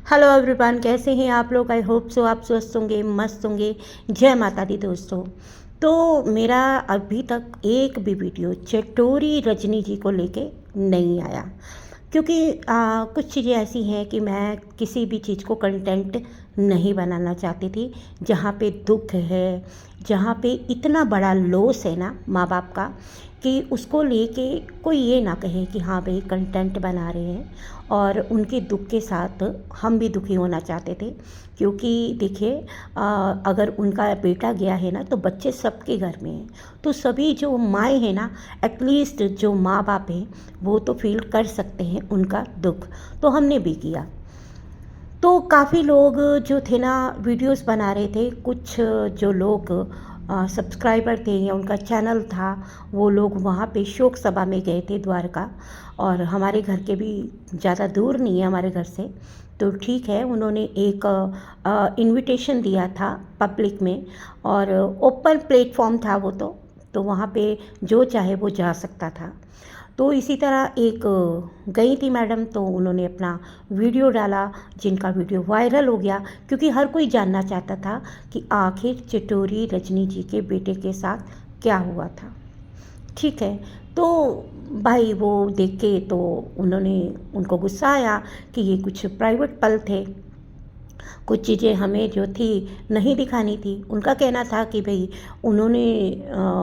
Hello everyone, कैसे हैं आप लोग। आई होप सो आप स्वस्थ होंगे, मस्त होंगे। जय माता दी दोस्तों। तो मेरा अभी तक एक भी वीडियो चटोरी रजनी जी को लेके नहीं आया, क्योंकि कुछ चीज़ें ऐसी हैं कि मैं किसी भी चीज़ को कंटेंट नहीं बनाना चाहती थी जहाँ पे दुख है, जहाँ पे इतना बड़ा लॉस है ना माँ बाप का, कि उसको लेके कोई ये ना कहे कि हाँ भाई कंटेंट बना रहे हैं। और उनके दुख के साथ हम भी दुखी होना चाहते थे, क्योंकि देखिए अगर उनका बेटा गया है ना तो बच्चे सबके घर में हैं, तो सभी जो माएँ हैं ना, एटलीस्ट जो माँ बाप हैं वो तो फील कर सकते हैं उनका दुख। तो हमने भी किया। तो काफ़ी लोग जो थे ना वीडियोस बना रहे थे, कुछ जो लोग सब्सक्राइबर थे या उनका चैनल था, वो लोग वहाँ पे शोक सभा में गए थे द्वारका। और हमारे घर के भी ज़्यादा दूर नहीं है हमारे घर से, तो ठीक है उन्होंने एक इनविटेशन दिया था पब्लिक में, और ओपन प्लेटफॉर्म था वो। तो वहाँ पे जो चाहे वो जा सकता था। तो इसी तरह एक गई थी मैडम, तो उन्होंने अपना वीडियो डाला, जिनका वीडियो वायरल हो गया, क्योंकि हर कोई जानना चाहता था कि आखिर चटोरी रजनी जी के बेटे के साथ क्या हुआ था। ठीक है। तो भाई वो देख के तो उनको गुस्सा आया कि ये कुछ प्राइवेट पल थे, कुछ चीज़ें हमें जो थी नहीं दिखानी थी। उनका कहना था कि भाई उन्होंने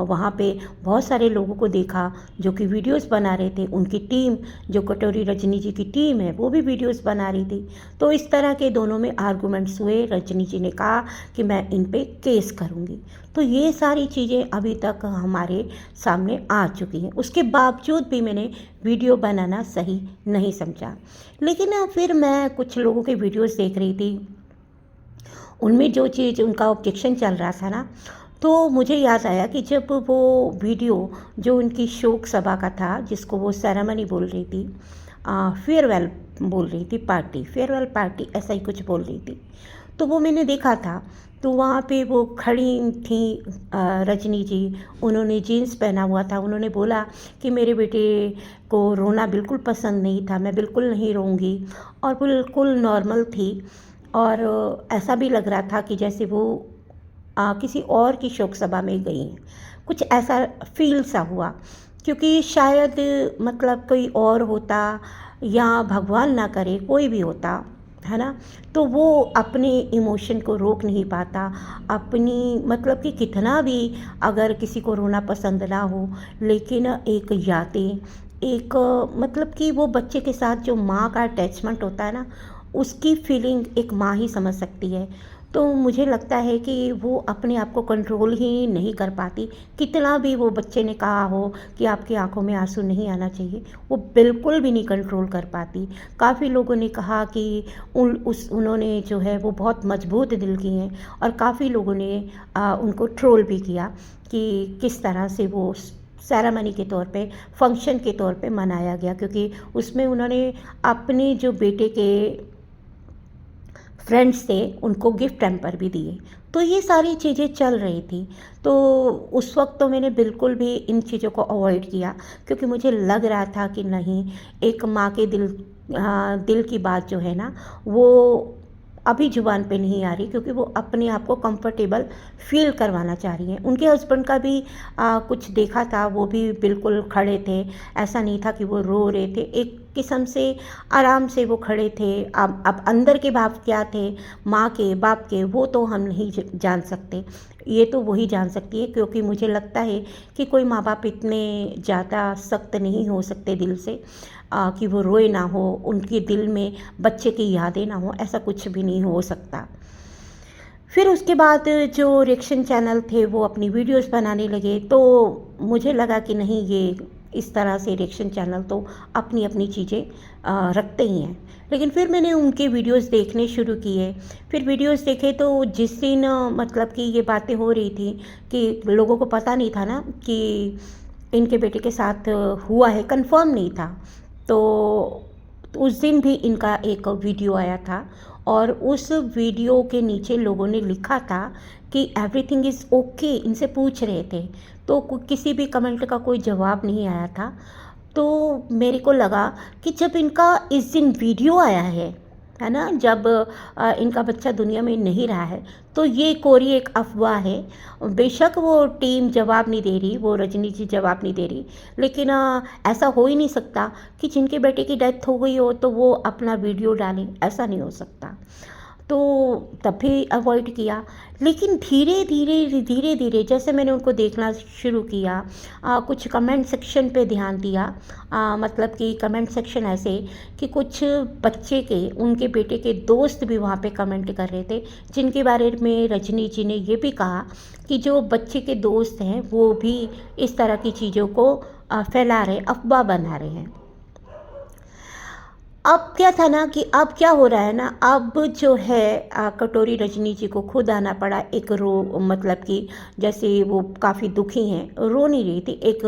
वहाँ पे बहुत सारे लोगों को देखा जो कि वीडियोस बना रहे थे। उनकी टीम, जो कटोरी रजनी जी की टीम है, वो भी वीडियोस बना रही थी। तो इस तरह के दोनों में आर्गूमेंट्स हुए। रजनी जी ने कहा कि मैं इन पे केस करूँगी। तो ये सारी चीज़ें अभी तक हमारे सामने आ चुकी हैं। उसके बावजूद भी मैंने वीडियो बनाना सही नहीं समझा। लेकिन फिर मैं कुछ लोगों के वीडियोस देख रही थी, उनमें जो चीज़ उनका ऑब्जेक्शन चल रहा था ना, तो मुझे याद आया कि जब वो वीडियो जो उनकी शोक सभा का था, जिसको वो सेरेमनी बोल रही थी, फेयरवेल बोल रही थी, पार्टी, फेयरवेल पार्टी ऐसा ही कुछ बोल रही थी, तो वो मैंने देखा था। तो वहाँ पे वो खड़ी थी रजनी जी। उन्होंने जीन्स पहना हुआ था। उन्होंने बोला कि मेरे बेटे को रोना बिल्कुल पसंद नहीं था, मैं बिल्कुल नहीं रोऊंगी, और बिल्कुल नॉर्मल थी। और ऐसा भी लग रहा था कि जैसे वो किसी और की शोक सभा में गई हैं। कुछ ऐसा फील सा हुआ, क्योंकि शायद मतलब कोई और होता, या भगवान ना करे कोई भी होता, है ना, तो वो अपने इमोशन को रोक नहीं पाता। अपनी मतलब कि कितना भी अगर किसी को रोना पसंद ना हो, लेकिन एक यादें, एक मतलब कि वो बच्चे के साथ जो माँ का अटैचमेंट होता है ना, उसकी फीलिंग एक माँ ही समझ सकती है। तो मुझे लगता है कि वो अपने आप को कंट्रोल ही नहीं कर पाती। कितना भी वो बच्चे ने कहा हो कि आपकी आंखों में आंसू नहीं आना चाहिए, वो बिल्कुल भी नहीं कंट्रोल कर पाती। काफ़ी लोगों ने कहा कि उन्होंने जो है वो बहुत मजबूत दिल की हैं, और काफ़ी लोगों ने उनको ट्रोल भी किया कि किस तरह से वो सेरेमनी के तौर पे, फंक्शन के तौर पे मनाया गया, क्योंकि उसमें उन्होंने अपने जो बेटे के फ्रेंड्स थे उनको गिफ्ट हैम्पर भी दिए। तो ये सारी चीज़ें चल रही थी। तो उस वक्त तो मैंने बिल्कुल भी इन चीज़ों को अवॉइड किया, क्योंकि मुझे लग रहा था कि नहीं, एक माँ के दिल की बात जो है ना, वो अभी ज़ुबान पे नहीं आ रही, क्योंकि वो अपने आप को कंफर्टेबल फ़ील करवाना चाह रही हैं। उनके हस्बैंड का भी कुछ देखा था, वो भी बिल्कुल खड़े थे। ऐसा नहीं था कि वो रो रहे थे, एक किस्म से आराम से वो खड़े थे। अब अंदर के भाव क्या थे माँ के, बाप के, वो तो हम नहीं जान सकते। ये तो वही जान सकती है, क्योंकि मुझे लगता है कि कोई माँ बाप इतने ज़्यादा सख्त नहीं हो सकते दिल से कि वो रोए ना हो, उनके दिल में बच्चे की यादें ना हो, ऐसा कुछ भी नहीं हो सकता। फिर उसके बाद जो रिएक्शन चैनल थे वो अपनी वीडियोस बनाने लगे, तो मुझे लगा कि नहीं, ये इस तरह से रिएक्शन चैनल तो अपनी अपनी चीज़ें रखते ही हैं। लेकिन फिर मैंने उनके वीडियोस देखने शुरू किए। फिर वीडियोस देखे तो जिस दिन मतलब कि ये बातें हो रही थी, कि लोगों को पता नहीं था ना कि इनके बेटे के साथ हुआ है, कंफर्म नहीं था। तो उस दिन भी इनका एक वीडियो आया था, और उस वीडियो के नीचे लोगों ने लिखा था कि एवरीथिंग इज़ ओके, इनसे पूछ रहे थे। तो किसी भी कमेंट का कोई जवाब नहीं आया था। तो मेरे को लगा कि जब इनका इस दिन वीडियो आया है, है ना, जब इनका बच्चा दुनिया में नहीं रहा है। तो ये कोरी एक अफवाह है। बेशक वो टीम जवाब नहीं दे रही, वो रजनी जी जवाब नहीं दे रही, लेकिन ऐसा हो ही नहीं सकता कि जिनके बेटे की डेथ हो गई हो तो वो अपना वीडियो डालें, ऐसा नहीं हो सकता। तो तब भी अवॉइड किया, लेकिन धीरे धीरे जैसे मैंने उनको देखना शुरू किया, कुछ कमेंट सेक्शन पे ध्यान दिया। मतलब कि कमेंट सेक्शन ऐसे कि कुछ बच्चे के, उनके बेटे के दोस्त भी वहाँ पे कमेंट कर रहे थे, जिनके बारे में रजनी जी ने ये भी कहा कि जो बच्चे के दोस्त हैं वो भी इस तरह की चीज़ों को फैला रहे, अफवाह बना रहे हैं। अब क्या था ना कि अब क्या हो रहा है ना, अब जो है कटोरी रजनी जी को खुद आना पड़ा। एक मतलब कि जैसे वो काफ़ी दुखी हैं, रो नहीं रही थी, एक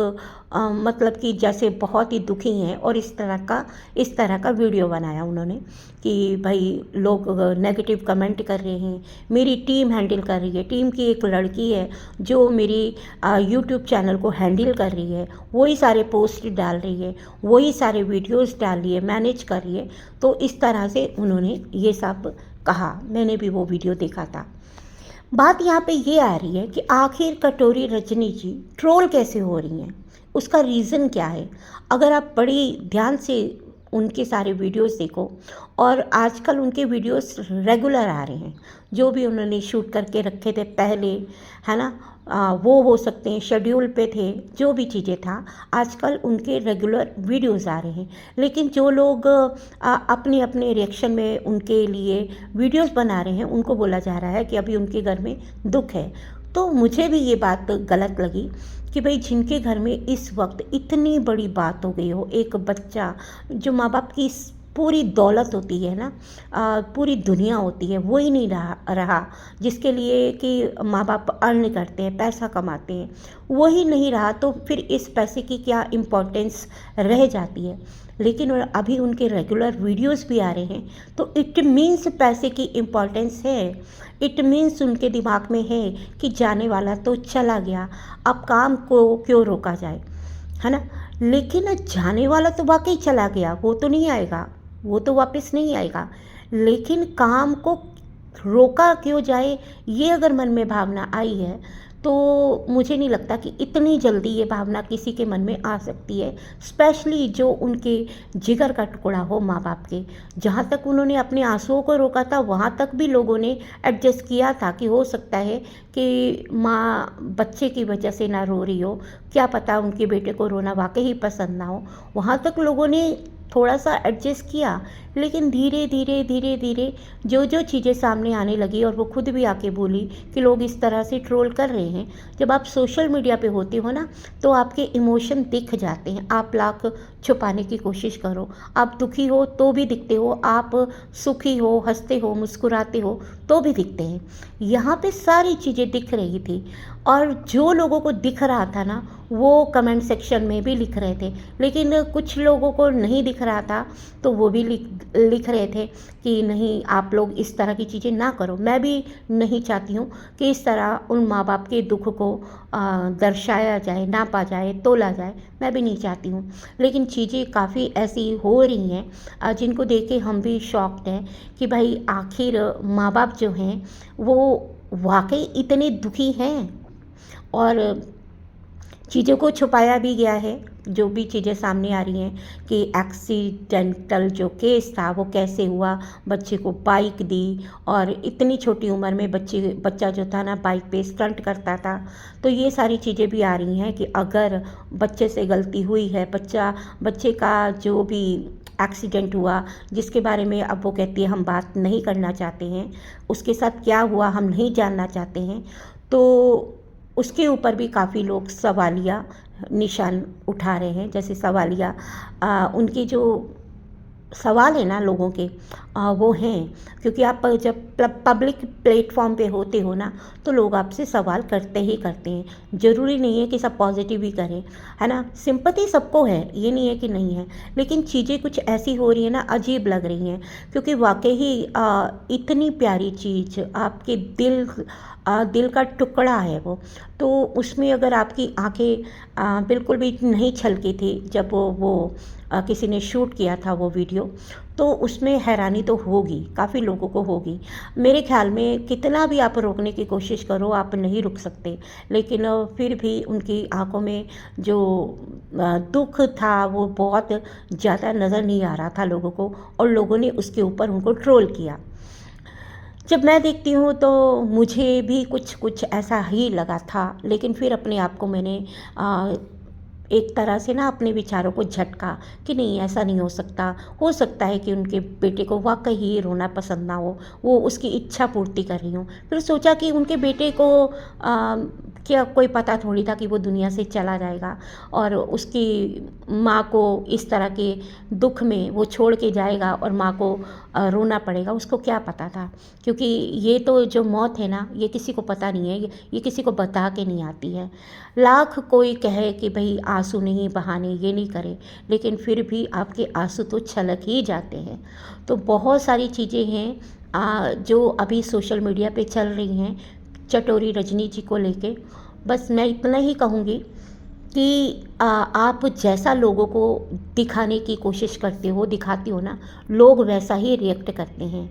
मतलब कि जैसे बहुत ही दुखी हैं, और इस तरह का वीडियो बनाया उन्होंने कि भाई लोग नेगेटिव कमेंट कर रहे हैं, मेरी टीम हैंडल कर रही है, टीम की एक लड़की है जो मेरी यूट्यूब चैनल को हैंडल कर रही है, वही सारे पोस्ट डाल रही है, वही सारे वीडियोस डाल रही है, मैनेज कर रही है। तो इस तरह से उन्होंने ये सब कहा, मैंने भी वो वीडियो देखा था। बात यहाँ पे ये आ रही है कि आखिर कटोरी रजनी जी ट्रोल कैसे हो रही हैं, उसका रीज़न क्या है। अगर आप बड़ी ध्यान से उनके सारे वीडियोस देखो, और आजकल उनके वीडियोस रेगुलर आ रहे हैं, जो भी उन्होंने शूट करके रखे थे पहले, है ना, वो हो सकते हैं शेड्यूल पे थे, जो भी चीज़ें था, आजकल उनके रेगुलर वीडियोस आ रहे हैं। लेकिन जो लोग अपने अपने रिएक्शन में उनके लिए वीडियोस बना रहे हैं, उनको बोला जा रहा है कि अभी उनके घर में दुख है। तो मुझे भी ये बात गलत लगी कि भाई जिनके घर में इस वक्त इतनी बड़ी बात हो गई हो, एक बच्चा जो माँ बाप की पूरी दौलत होती है ना, पूरी दुनिया होती है, वो ही नहीं रहा जिसके लिए कि माँ बाप अर्न करते हैं, पैसा कमाते हैं, वो ही नहीं रहा, तो फिर इस पैसे की क्या इम्पोर्टेंस रह जाती है। लेकिन अभी उनके रेगुलर वीडियोस भी आ रहे हैं, तो इट मीन्स पैसे की इम्पोर्टेंस है, इट मीन्स उनके दिमाग में है कि जाने वाला तो चला गया, अब काम को क्यों रोका जाए, है ना। लेकिन जाने वाला तो वाकई चला गया, वो तो नहीं आएगा, वो तो वापस नहीं आएगा, लेकिन काम को रोका क्यों जाए, ये अगर मन में भावना आई है तो मुझे नहीं लगता कि इतनी जल्दी ये भावना किसी के मन में आ सकती है, स्पेशली जो उनके जिगर का टुकड़ा हो माँ बाप के। जहाँ तक उन्होंने अपने आंसुओं को रोका था, वहाँ तक भी लोगों ने एडजस्ट किया था कि हो सकता है कि माँ बच्चे की वजह से ना रो रही हो, क्या पता उनके बेटे को रोना वाकई पसंद ना हो, वहाँ तक लोगों ने थोड़ा सा एडजस्ट किया। लेकिन धीरे धीरे जो जो चीज़ें सामने आने लगी, और वो खुद भी आके बोली कि लोग इस तरह से ट्रोल कर रहे हैं। जब आप सोशल मीडिया पे होते हो ना, तो आपके इमोशन दिख जाते हैं, आप लाख छुपाने की कोशिश करो, आप दुखी हो तो भी दिखते हो, आप सुखी हो, हंसते हो, मुस्कुराते हो तो भी दिखते हैं। यहाँ पे सारी चीज़ें दिख रही थी, और जो लोगों को दिख रहा था ना, वो कमेंट सेक्शन में भी लिख रहे थे, लेकिन कुछ लोगों को नहीं दिख रहा था तो वो भी लिख रहे थे कि नहीं, आप लोग इस तरह की चीज़ें ना करो। मैं भी नहीं चाहती हूँ कि इस तरह उन माँ बाप के दुख को दर्शाया जाए, नापा जाए, तोला जाए, मैं भी नहीं चाहती हूँ। लेकिन चीज़ें काफ़ी ऐसी हो रही हैं जिनको देख के हम भी शॉक्ड हैं कि भाई आखिर माँ बाप जो हैं वो वाकई इतने दुखी हैं, और चीज़ों को छुपाया भी गया है। जो भी चीज़ें सामने आ रही हैं कि एक्सीडेंटल जो केस था वो कैसे हुआ, बच्चे को बाइक दी, और इतनी छोटी उम्र में बच्चा जो था ना बाइक पे स्टंट करता था। तो ये सारी चीज़ें भी आ रही हैं कि अगर बच्चे से गलती हुई है, बच्चे का जो भी एक्सीडेंट हुआ, जिसके बारे में अब वो कहती है हम बात नहीं करना चाहते हैं, उसके साथ क्या हुआ हम नहीं जानना चाहते हैं, तो उसके ऊपर भी काफ़ी लोग सवालिया निशान उठा रहे हैं। जैसे सवालिया उनके जो सवाल है ना लोगों के, वो हैं, क्योंकि आप जब पब्लिक प्लेटफॉर्म पे होते हो ना, तो लोग आपसे सवाल करते ही करते हैं। ज़रूरी नहीं है कि सब पॉजिटिव ही करें, है ना, सिंपैथी सबको है, ये नहीं है कि नहीं है, लेकिन चीज़ें कुछ ऐसी हो रही है ना, अजीब लग रही हैं, क्योंकि वाकई ही इतनी प्यारी चीज़ आपके दिल का टुकड़ा है वो, तो उसमें अगर आपकी आंखें बिल्कुल भी नहीं छलकी थी जब वो किसी ने शूट किया था वो वीडियो, तो उसमें हैरानी तो होगी, काफ़ी लोगों को होगी। मेरे ख्याल में कितना भी आप रोकने की कोशिश करो, आप नहीं रुक सकते। लेकिन फिर भी उनकी आंखों में जो दुख था वो बहुत ज़्यादा नज़र नहीं आ रहा था लोगों को, और लोगों ने उसके ऊपर उनको ट्रोल किया। जब मैं देखती हूँ तो मुझे भी कुछ कुछ ऐसा ही लगा था, लेकिन फिर अपने आप को मैंने एक तरह से ना अपने विचारों को झटका कि नहीं, ऐसा नहीं हो सकता है कि उनके बेटे को वाकई ही रोना पसंद ना हो, वो उसकी इच्छा पूर्ति कर रही हूँ। फिर सोचा कि उनके बेटे को क्या कोई पता थोड़ी था कि वो दुनिया से चला जाएगा और उसकी माँ को इस तरह के दुख में वो छोड़ के जाएगा और माँ को रोना पड़ेगा, उसको क्या पता था। क्योंकि ये तो जो मौत है ना, ये किसी को पता नहीं है, ये किसी को बता के नहीं आती है। लाख कोई कहे कि भाई आंसू नहीं बहाने, ये नहीं करे, लेकिन फिर भी आपके आंसू तो छलक ही जाते हैं। तो बहुत सारी चीज़ें हैं जो अभी सोशल मीडिया पे चल रही हैं चटोरी रजनी जी को लेके। बस मैं इतना ही कहूँगी कि आप जैसा लोगों को दिखाने की कोशिश करते हो, दिखाती हो ना, लोग वैसा ही रिएक्ट करते हैं।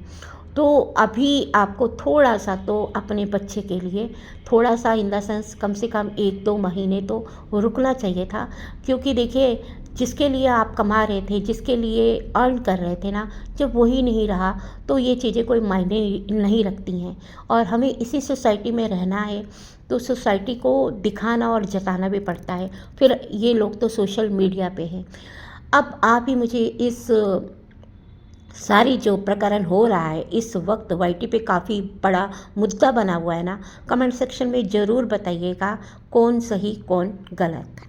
तो अभी आपको थोड़ा सा तो अपने बच्चे के लिए थोड़ा सा इन द सेंस कम से कम 1-2 महीने तो रुकना चाहिए था। क्योंकि देखिए, जिसके लिए आप कमा रहे थे, जिसके लिए अर्न कर रहे थे ना, जब वही नहीं रहा तो ये चीज़ें कोई मायने नहीं रखती हैं। और हमें इसी सोसाइटी में रहना है, तो सोसाइटी को दिखाना और जताना भी पड़ता है। फिर ये लोग तो सोशल मीडिया पे हैं। अब आप ही मुझे इस सारी जो प्रकरण हो रहा है इस वक्त वाईटी पे काफ़ी बड़ा मुद्दा बना हुआ है ना, कमेंट सेक्शन में ज़रूर बताइएगा कौन सही कौन गलत।